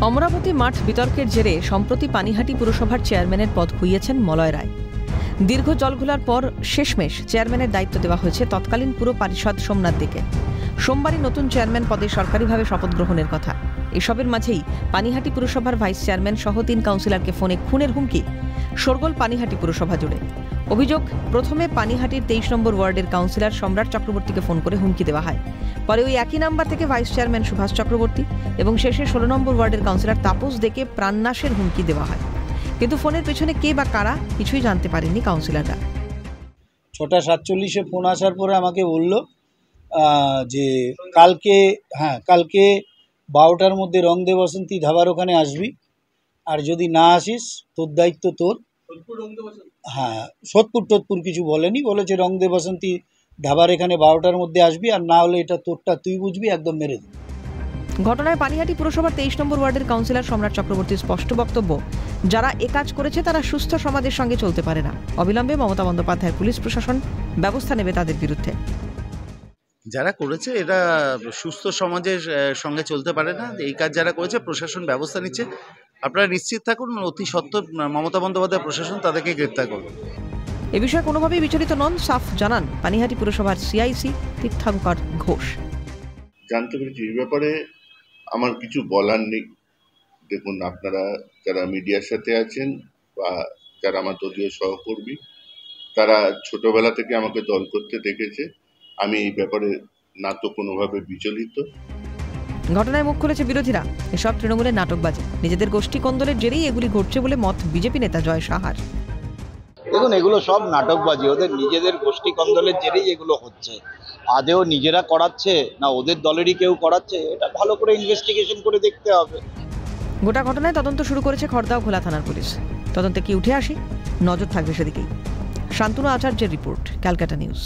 অমরাবতী মাঠ বিতর্কের জেরে সম্প্রতি পানিহাটি পুরসভার চেয়ারম্যানের পদ খুইয়েছেন মলয় রায়। দীর্ঘ জলঘোলার পর শেষমেশ চেয়ারম্যানের দায়িত্ব দেওয়া হয়েছে তৎকালীন পুর পারিষদ সোমনাথ দেকে। সোমবারই নতুন চেয়ারম্যান পদে সরকারিভাবে শপথ গ্রহণের কথা। এসবের মাঝেই পানিহাটি পুরসভার ভাইস চেয়ারম্যান সহ 3 কাউন্সিলরকে ফোনে খুনের হুমকি। শোরগোল পানিহাটি পুরসভা জুড়ে। অভিযোগ, প্রথমে পানিহাটির 23 নম্বর ওয়ার্ডের কাউন্সিলর সম্রাট চক্রবর্তীকে ফোন করে হুমকি দেওয়া হয়। পরে ওই একই নাম্বার থেকে ভাইস চেয়ারম্যান সুভাষ চক্রবর্তী এবং শেষে 16 নম্বর ওয়ার্ডের কাউন্সিলর তাপস দেকে প্রাণনাশের হুমকি দেওয়া হয়। কিন্তু ফোনের পেছনে কে বা কারা কিছুই জানতে পারেননি কাউন্সিলররা। 6:47 ফোন আসার পরে আমাকে বলল যে কালকে 12টার মধ্যে রং দে বসন্তী ধাবার ওখানে আসবি, আর যদি না আসিস তোর দায়িত্ব তোর। সোদপুর কিছু বলেনি, বলেছে রং দে বসন্তী ধাবার এখানে 12টার মধ্যে আসবি, আর না হলে এটা তোরটা তুই বুঝবি, একদম মেরে দেবে। ঘটনায় পানিহাটি পুরসভার 23 নম্বর ওয়ার্ডের কাউন্সিলর সম্রাট চক্রবর্তীর স্পষ্ট বক্তব্য, যারা এ কাজ করেছে তারা সুস্থ সমাজের সঙ্গে চলতে পারে না। অবিলম্বে মমতা বন্দ্যোপাধ্যায় পুলিশ প্রশাসন ব্যবস্থা নেবে তাদের বিরুদ্ধে। যারা করেছে এরা সুস্থ সমাজের সঙ্গে চলতে পারে না। এই কাজ যারা করেছে প্রশাসন ব্যবস্থা নিচ্ছে। আপনারা নিশ্চিত থাকুন, অতি সত্বর মমতা বন্দ্যোপাধ্যায় প্রশাসন তাদেরকে গ্রেপ্তার করবে। এ বিষয়ে কোনোভাবেই বিচলিত নন, সাফ জানান পানিহাটি পুরসভার সিআইসি তীর্থঙ্কর ঘোষ। জানতে পেরেছি এই ব্যাপারে আমার কিছু বলার নেই। দেখুন, আপনারা যারা মিডিয়ার সাথে আছেন বা যারা আমার দলীয় সহকর্মী, তারা ছোটবেলা থেকে আমাকে দল করতে দেখেছে। আমি এই ব্যাপারে না তো কোনোভাবে বিচলিত। ঘটনায় মুখ খুলেছে বিরোধীরা। এসব তৃণমূলের নাটকবাজি, নিজেদের গোষ্ঠী কোন্দলের জেরেই এগুলি ঘটছে বলে মত বিজেপি নেতা জয় সাহার। দেখুন, এগুলো সব নাটকবাজি, ওদের নিজেদের গোষ্ঠী কন্দলের জেরেই এগুলো হচ্ছে। আদেও নিজেরা করাচ্ছে না ওদের দলেরই কেউ করাচ্ছে, এটা ভালো করে ইনভেস্টিগেশন করে দেখতে হবে। গোটা ঘটনায় তদন্ত শুরু করেছে খড়দা ও ঘোলা থানার পুলিশ। তদন্তে কি উঠে আসে, নজর থাকবে সেদিকেই। শান্তনু আচার্যের রিপোর্ট, ক্যালকাটা নিউজ।